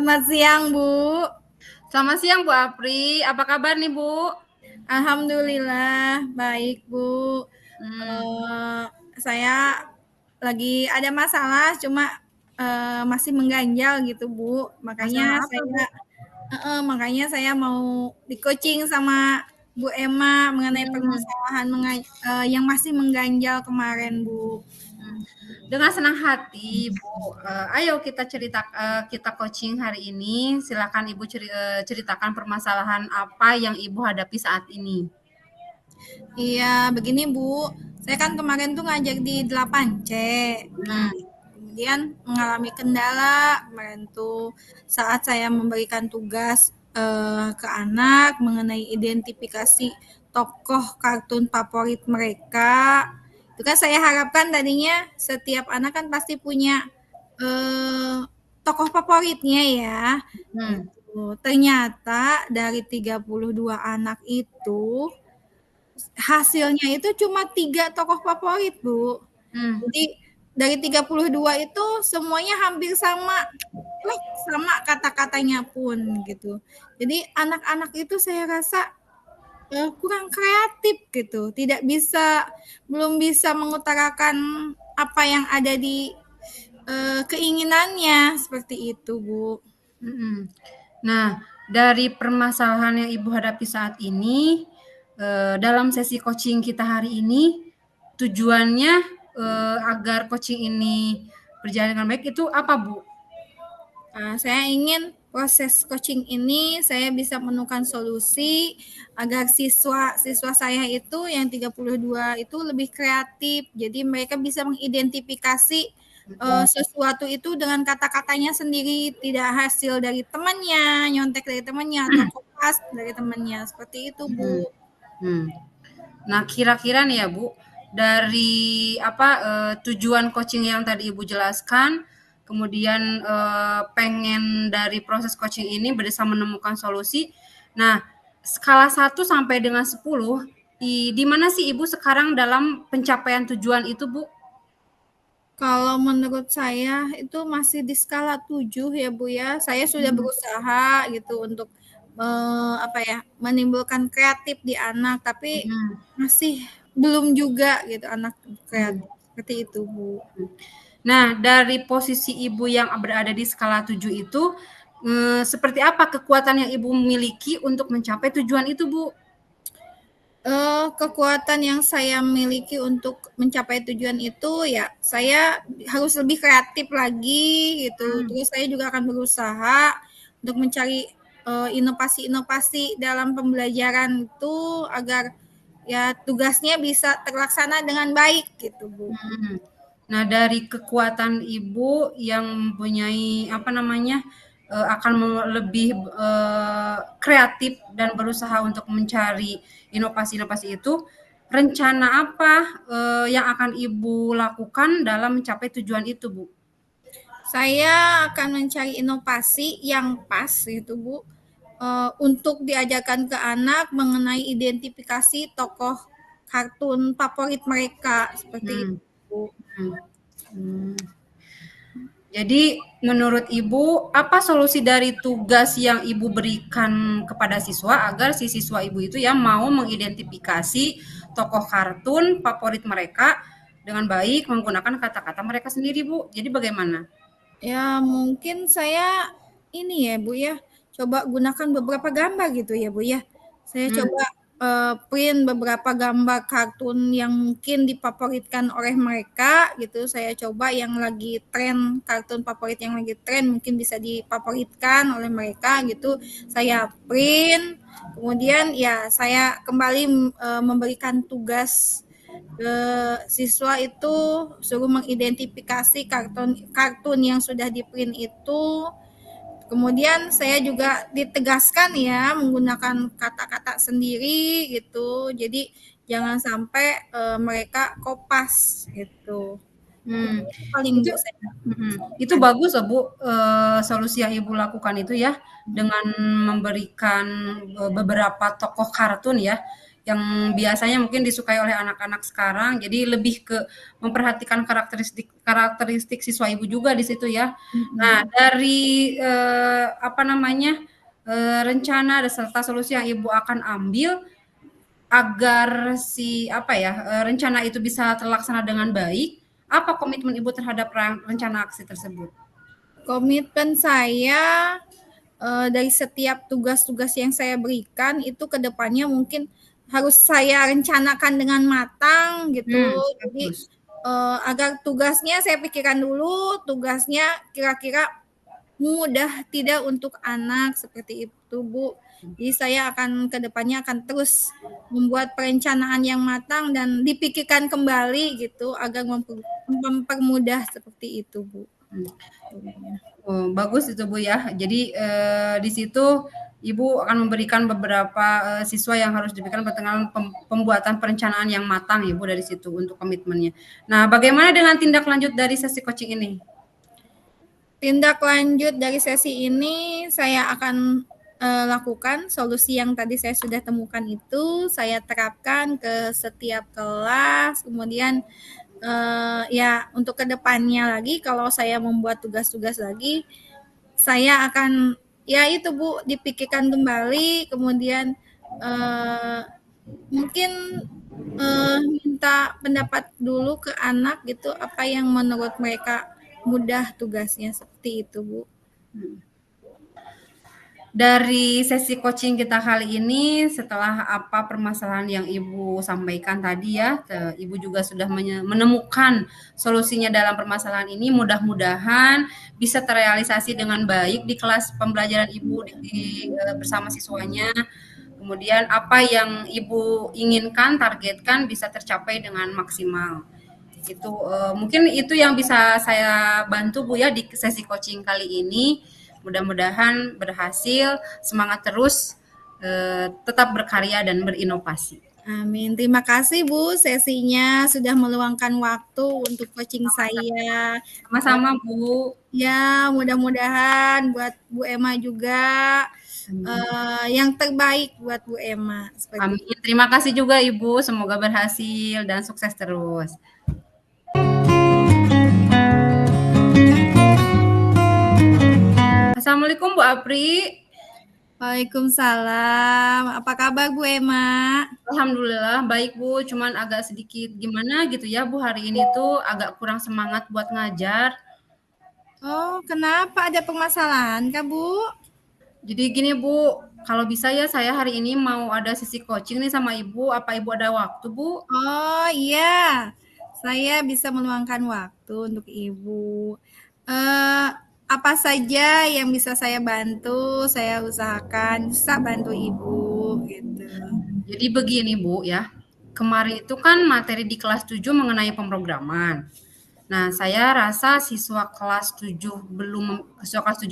Selamat siang, Bu. Selamat siang Bu Apri, apa kabar nih Bu? Alhamdulillah baik, Bu. Hmm, Eh, saya lagi ada masalah, cuma masih mengganjal gitu, Bu. masalah apa Bu? Makanya saya mau di-coaching sama Bu Emma mengenai Hmm, permasalahan yang masih mengganjal kemarin, Bu. hmm. Dengan senang hati Bu, ayo kita coaching hari ini. Silakan Ibu ceritakan permasalahan apa yang Ibu hadapi saat ini. Iya, begini Bu. Saya kan kemarin tuh ngajak di 8C. Nah, Hmm, kemudian mengalami kendala kemarin tuh saat saya memberikan tugas ke anak mengenai identifikasi tokoh kartun favorit mereka. Itu kan saya harapkan tadinya setiap anak kan pasti punya tokoh favoritnya ya. hmm, Gitu. Ternyata dari 32 anak itu hasilnya itu cuma 3 tokoh favorit, Bu. hmm, Jadi dari 32 itu semuanya hampir sama, sama kata-katanya pun gitu. Jadi anak-anak itu saya rasa kurang kreatif gitu, belum bisa mengutarakan apa yang ada di keinginannya seperti itu, Bu. hmm. Nah, dari permasalahan yang Ibu hadapi saat ini, dalam sesi coaching kita hari ini, tujuannya agar coaching ini berjalan dengan baik itu apa, Bu? Saya ingin proses coaching ini saya bisa menemukan solusi agar siswa-siswa saya itu yang 32 itu lebih kreatif. Jadi mereka bisa mengidentifikasi sesuatu itu dengan kata-katanya sendiri, tidak hasil dari temannya, nyontek dari temannya atau kopas dari temannya. Seperti itu, Hmm, Bu. hmm. Nah, kira-kira nih ya, Bu, dari apa tujuan coaching yang tadi Ibu jelaskan, kemudian pengen dari proses coaching ini bisa menemukan solusi. Nah, skala 1 sampai dengan 10, di mana sih Ibu sekarang dalam pencapaian tujuan itu, Bu? Kalau menurut saya itu masih di skala 7 ya, Bu, ya. Saya sudah Hmm, berusaha gitu untuk, apa ya, menimbulkan kreatif di anak, tapi hmm, masih belum juga gitu anak hmm. kreatif, seperti itu, Bu. Nah, dari posisi Ibu yang berada di skala 7 itu, seperti apa kekuatan yang Ibu miliki untuk mencapai tujuan itu, Bu? Kekuatan yang saya miliki untuk mencapai tujuan itu ya saya harus lebih kreatif lagi gitu. Hmm, Terus saya juga akan berusaha untuk mencari inovasi-inovasi dalam pembelajaran itu agar ya tugasnya bisa terlaksana dengan baik gitu, Bu. mhm. Nah, dari kekuatan Ibu yang mempunyai, apa namanya, akan lebih, kreatif dan berusaha untuk mencari inovasi-inovasi itu, rencana apa, yang akan Ibu lakukan dalam mencapai tujuan itu, Bu? Saya akan mencari inovasi yang pas gitu, Bu, untuk diajarkan ke anak mengenai identifikasi tokoh kartun favorit mereka, seperti itu, Hmm, Bu. hmm, hmm. Jadi menurut Ibu, apa solusi dari tugas yang Ibu berikan kepada siswa agar si siswa Ibu itu ya mau mengidentifikasi tokoh kartun favorit mereka dengan baik menggunakan kata-kata mereka sendiri, Bu. Jadi bagaimana? Ya mungkin saya ini ya, Bu, ya, coba gunakan beberapa gambar gitu ya, Bu, ya. Saya Hmm, coba, print beberapa gambar kartun yang mungkin difavoritkan oleh mereka gitu, saya coba yang lagi tren, kartun favorit yang lagi tren mungkin bisa difavoritkan oleh mereka gitu, saya print, kemudian ya saya kembali, memberikan tugas ke siswa itu suruh mengidentifikasi kartun kartun yang sudah di-print itu. Kemudian saya juga ditegaskan ya menggunakan kata-kata sendiri gitu. Jadi jangan sampai mereka kopas gitu. hmm. Itu paling Itu Bu saya itu sampaikan. bagus loh, Bu, solusi yang Ibu lakukan itu ya, dengan memberikan, beberapa tokoh kartun ya, yang biasanya mungkin disukai oleh anak-anak sekarang. Jadi lebih ke memperhatikan karakteristik karakteristik siswa Ibu juga di situ ya. Nah, Mhm. dari apa namanya? Rencana serta solusi yang Ibu akan ambil agar si apa ya, rencana itu bisa terlaksana dengan baik, apa komitmen Ibu terhadap rencana aksi tersebut? Komitmen saya dari setiap tugas-tugas yang saya berikan itu ke depannya mungkin harus saya rencanakan dengan matang gitu. Jadi Bagus. agar tugasnya saya pikirkan dulu, tugasnya kira-kira mudah tidak untuk anak seperti itu, Bu. Jadi saya akan ke depannya akan terus membuat perencanaan yang matang dan dipikirkan kembali gitu agar mempermudah seperti itu, Bu. Hmm. Oh, bagus itu Bu ya. Jadi di situ Ibu akan memberikan beberapa siswa yang harus diberikan pertengahan pembuatan perencanaan yang matang Ibu dari situ untuk komitmennya. Nah, bagaimana dengan tindak lanjut dari sesi coaching ini? Tindak lanjut dari sesi ini saya akan lakukan solusi yang tadi saya sudah temukan itu, saya terapkan ke setiap kelas, kemudian ya untuk kedepannya lagi kalau saya membuat tugas-tugas lagi, saya akan ya itu Bu dipikirkan kembali, kemudian mungkin minta pendapat dulu ke anak gitu apa yang menurut mereka mudah tugasnya seperti itu Bu. Dari sesi coaching kita kali ini, setelah apa permasalahan yang Ibu sampaikan tadi ya, Ibu juga sudah menemukan solusinya dalam permasalahan ini, mudah-mudahan bisa terrealisasi dengan baik di kelas pembelajaran Ibu bersama siswanya. Kemudian apa yang Ibu inginkan, targetkan bisa tercapai dengan maksimal. Itu mungkin itu yang bisa saya bantu Bu ya di sesi coaching kali ini. Mudah-mudahan berhasil, semangat terus, tetap berkarya dan berinovasi. Amin. Terima kasih Bu sesinya sudah meluangkan waktu untuk coaching saya. Sama-sama Bu. Ya, mudah-mudahan buat Bu Emma juga yang terbaik buat Bu Emma seperti Amin. Terima kasih juga Ibu, semoga berhasil dan sukses terus. Assalamualaikum Bu Apri. Waalaikumsalam. Apa kabar Bu Emma? Alhamdulillah baik Bu, cuman agak sedikit gimana gitu ya Bu, hari ini tuh agak kurang semangat buat ngajar. Oh, kenapa ada permasalahan Kak Bu? Jadi gini Bu, kalau bisa ya saya hari ini mau ada sesi coaching nih sama Ibu, apa Ibu ada waktu Bu? Oh iya, saya bisa meluangkan waktu untuk Ibu. Apa saja yang bisa saya bantu, saya usahakan bisa bantu Ibu gitu. Jadi begini Bu ya, kemarin itu kan materi di kelas 7 mengenai pemrograman. Nah, saya rasa siswa kelas 7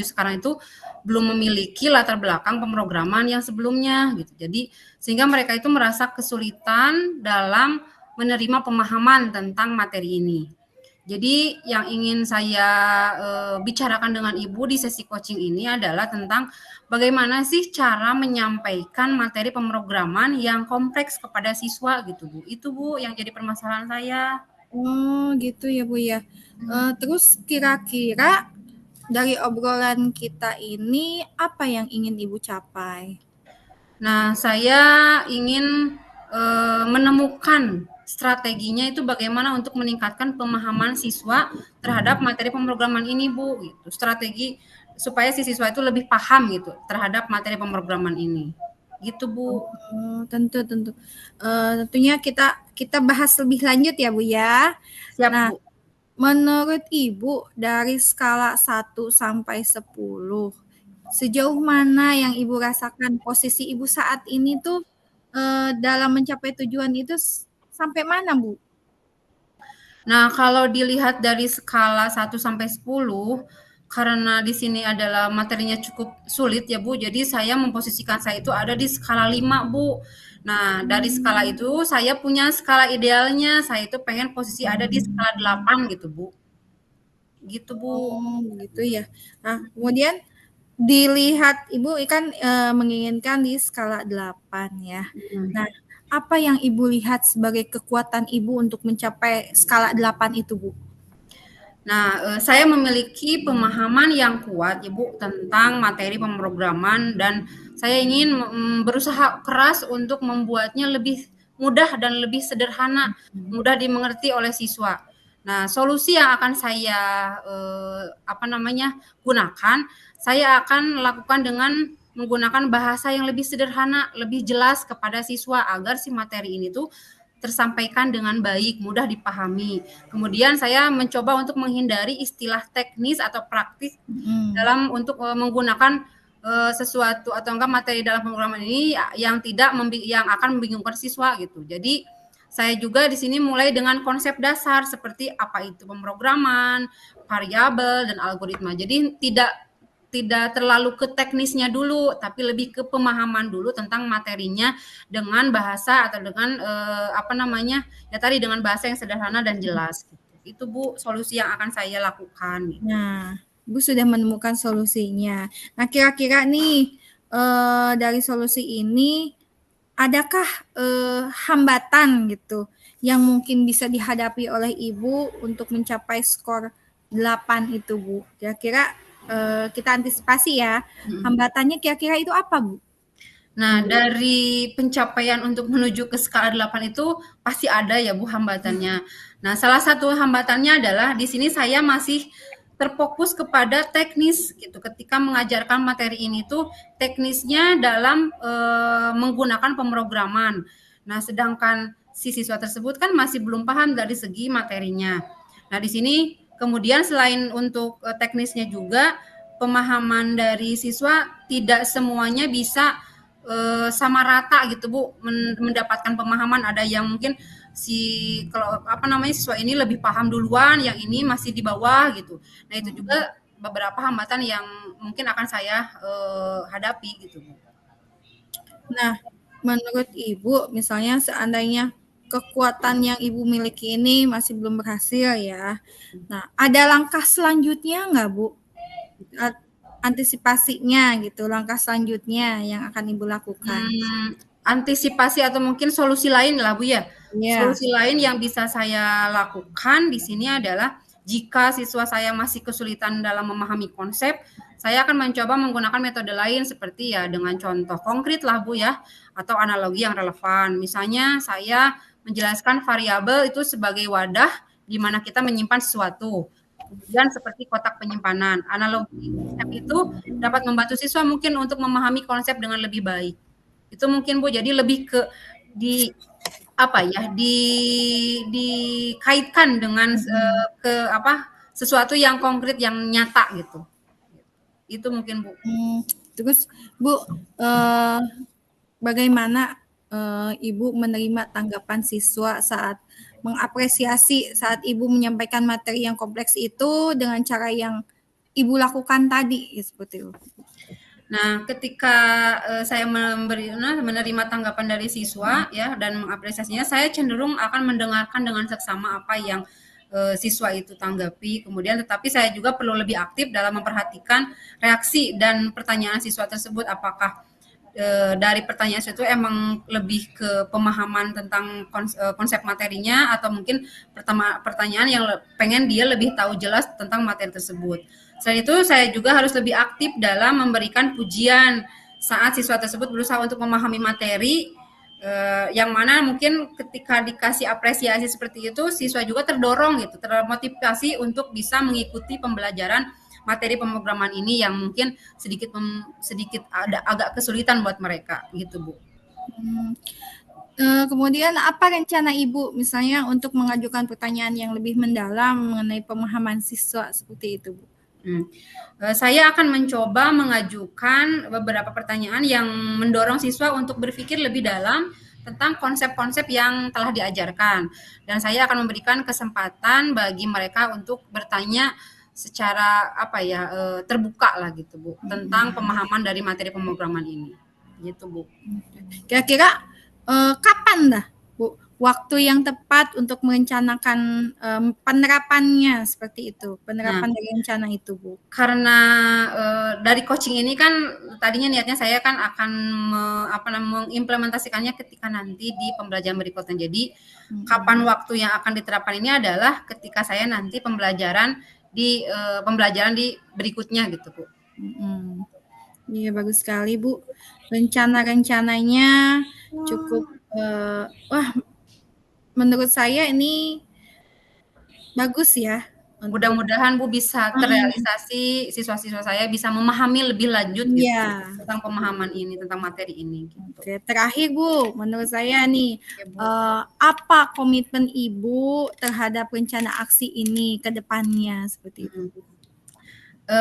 sekarang itu belum memiliki latar belakang pemrograman yang sebelumnya gitu. Jadi sehingga mereka itu merasa kesulitan dalam menerima pemahaman tentang materi ini. Jadi yang ingin saya bicarakan dengan Ibu di sesi coaching ini adalah tentang bagaimana sih cara menyampaikan materi pemrograman yang kompleks kepada siswa gitu Bu. Itu Bu yang jadi permasalahan saya. Oh gitu ya Bu ya. Terus kira-kira dari obrolan kita ini apa yang ingin Ibu capai? Nah, saya ingin menemukan strateginya itu bagaimana untuk meningkatkan pemahaman siswa terhadap materi pemrograman ini, Bu. Gitu. Strategi supaya si siswa itu lebih paham gitu terhadap materi pemrograman ini. Gitu, Bu. Oh, tentu tentu. Tentunya kita kita bahas lebih lanjut ya Bu ya. Siap, Nah, Bu. menurut Ibu dari skala 1 sampai 10, sejauh mana yang Ibu rasakan posisi Ibu saat ini tuh dalam mencapai tujuan itu sampai mana, Bu? Nah, kalau dilihat dari skala 1 sampai 10, karena di sini adalah materinya cukup sulit ya Bu, jadi saya memposisikan saya itu ada di skala 5 Bu. Nah, dari skala itu saya punya skala idealnya, saya itu pengen posisi ada di skala 8 gitu Bu. Gitu Bu. Oh, begitu ya. Nah, kemudian dilihat Ibu kan menginginkan di skala 8 ya. Mhm. Nah, apa yang Ibu lihat sebagai kekuatan Ibu untuk mencapai skala 8 itu, Bu? Nah, saya memiliki pemahaman yang kuat, Ibu, tentang materi pemrograman dan saya ingin berusaha keras untuk membuatnya lebih mudah dan lebih sederhana, mudah dimengerti oleh siswa. Nah, solusi yang akan saya gunakan, saya akan lakukan dengan menggunakan bahasa yang lebih sederhana, lebih jelas kepada siswa agar si materi ini tuh tersampaikan dengan baik, mudah dipahami. Kemudian saya mencoba untuk menghindari istilah teknis atau praktis dalam untuk menggunakan sesuatu atau enggak materi dalam pemrograman ini yang yang akan membingungkan siswa gitu. Jadi saya juga di sini mulai dengan konsep dasar seperti apa itu pemrograman, variabel dan algoritma. Jadi tidak tidak terlalu ke teknisnya dulu, tapi lebih ke pemahaman dulu tentang materinya dengan bahasa atau dengan ya tadi dengan bahasa yang sederhana dan jelas. Gitu. Itu Bu solusi yang akan saya lakukan. Gitu. Nah, Ibu sudah menemukan solusinya. Nah, kira-kira nih dari solusi ini adakah hambatan gitu yang mungkin bisa dihadapi oleh Ibu untuk mencapai skor 8 itu, Bu? Kira-kira kita antisipasi ya. Hambatannya kira-kira itu apa, Bu? Nah, dari pencapaian untuk menuju ke skala 8 itu pasti ada ya Bu hambatannya. Nah, salah satu hambatannya adalah di sini saya masih terfokus kepada teknis gitu. Ketika mengajarkan materi ini tuh teknisnya dalam menggunakan pemrograman. Nah, sedangkan si siswa tersebut kan masih belum paham dari segi materinya. Nah, di sini kemudian selain untuk teknisnya juga pemahaman dari siswa tidak semuanya bisa sama rata gitu Bu mendapatkan pemahaman. Ada yang mungkin siswa ini lebih paham duluan, yang ini masih di bawah gitu. Nah itu juga beberapa hambatan yang mungkin akan saya hadapi gitu Bu. Nah, menurut Ibu, misalnya seandainya kekuatan yang Ibu miliki ini masih belum berhasil ya. Nah, ada langkah selanjutnya nggak, Bu? Antisipasinya gitu, langkah selanjutnya yang akan Ibu lakukan. Antisipasi atau mungkin solusi lain lah Bu ya. Ya. Solusi lain yang bisa saya lakukan di sini adalah jika siswa saya masih kesulitan dalam memahami konsep, saya akan mencoba menggunakan metode lain seperti ya dengan contoh konkret lah Bu ya, atau analogi yang relevan. Misalnya saya menjelaskan variabel itu sebagai wadah di mana kita menyimpan sesuatu. Kemudian seperti kotak penyimpanan. Analogi konsep itu dapat membantu siswa mungkin untuk memahami konsep dengan lebih baik. Itu mungkin Bu, jadi lebih ke di dikaitkan dengan sesuatu yang konkret yang nyata gitu. Itu mungkin Bu. Terus Bu, bagaimana Ibu menerima tanggapan siswa saat mengapresiasi saat Ibu menyampaikan materi yang kompleks itu dengan cara yang Ibu lakukan tadi, seperti itu? Nah, ketika saya menerima tanggapan dari siswa ya dan mengapresiasinya, saya cenderung akan mendengarkan dengan seksama apa yang siswa itu tanggapi. Kemudian tetapi saya juga perlu lebih aktif dalam memperhatikan reaksi dan pertanyaan siswa tersebut, apakah dari pertanyaan itu emang lebih ke pemahaman tentang konsep materinya atau mungkin pertanyaan yang pengen dia lebih tahu jelas tentang materi tersebut. Selain itu saya juga harus lebih aktif dalam memberikan pujian saat siswa tersebut berusaha untuk memahami materi yang mana mungkin ketika dikasih apresiasi seperti itu siswa juga terdorong gitu, termotivasi untuk bisa mengikuti pembelajaran materi pemrograman ini yang mungkin sedikit ada agak kesulitan buat mereka gitu Bu. Kemudian apa rencana Ibu misalnya untuk mengajukan pertanyaan yang lebih mendalam mengenai pemahaman siswa seperti itu Bu? Saya akan mencoba mengajukan beberapa pertanyaan yang mendorong siswa untuk berpikir lebih dalam tentang konsep-konsep yang telah diajarkan. Dan saya akan memberikan kesempatan bagi mereka untuk bertanya secara terbuka lah gitu Bu tentang pemahaman dari materi pemrograman ini gitu Bu. Kira-kira kapan dah Bu waktu yang tepat untuk merencanakan, penerapannya seperti itu, Nah, penerapan dari rencana itu, Bu. karena, dari coaching ini kan tadinya niatnya saya kan akan mengimplementasikannya ketika nanti di pembelajaran berikutnya. Jadi, kapan Mhm, waktu yang akan diterapkan ini adalah ketika saya nanti pembelajaran di berikutnya gitu, Bu. mhm. Iya, bagus sekali, Bu. Rencana-rencananya cukup, wah, menurut saya ini bagus ya untuk Mudah-mudahan Bu bisa mhm, terrealisasi, siswa-siswa saya bisa memahami lebih lanjut gitu, iya. tentang pemahaman ini, tentang materi ini, gitu. Oke, terakhir Bu, menurut saya nih, Ya, Bu. apa komitmen Ibu terhadap rencana aksi ini ke depannya seperti itu, Mhm. Bu?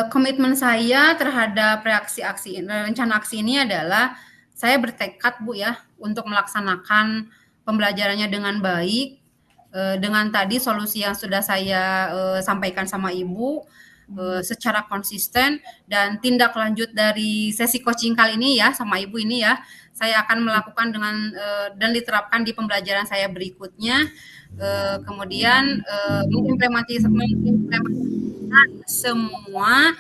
Komitmen saya terhadap rencana aksi ini adalah saya bertekad Bu ya, untuk melaksanakan pembelajarannya dengan baik, dengan tadi solusi yang sudah saya, sampaikan sama Ibu, Mmm, secara konsisten dan tindak lanjut dari sesi coaching kali ini ya, sama Ibu ini ya, saya akan melakukan dan diterapkan di pembelajaran saya berikutnya, kemudian, mengimplementasikan semua,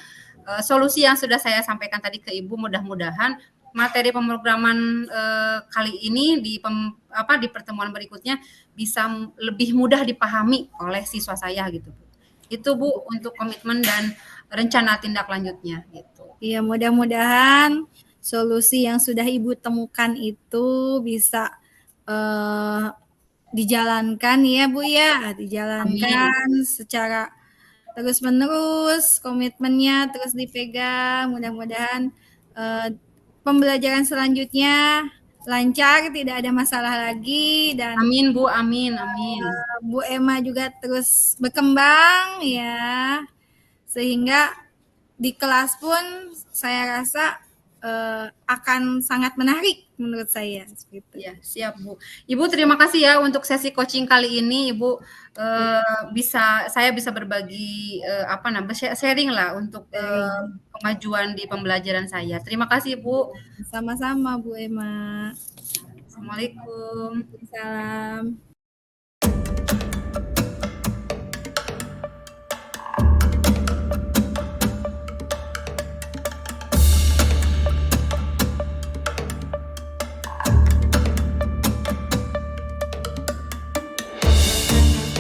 solusi yang sudah saya sampaikan tadi ke Ibu, mudah-mudahan materi pemrograman, kali ini di pertemuan berikutnya bisa lebih mudah dipahami oleh siswa saya gitu, Bu. Itu Bu untuk komitmen dan rencana tindak lanjutnya gitu. iya, mudah-mudahan solusi yang sudah Ibu temukan itu bisa, eee, dijalankan ya, Bu, ya, Amin. dijalankan secara terus-menerus, komitmennya terus dipegang, mudah-mudahan, pembelajaran selanjutnya lancar, tidak ada masalah lagi, dan Amin Bu, amin amin. Bu Emma juga terus berkembang ya, sehingga di kelas pun saya rasa, akan sangat menarik menurut saya, seperti itu. Ya, siap Bu. Ibu terima kasih ya untuk sesi coaching kali ini Ibu, saya bisa berbagi, sharing lah untuk, Sharing. kemajuan di pembelajaran saya. Terima kasih Bu. Sama-sama Bu Emma. Assalamualaikum. Waalaikumsalam.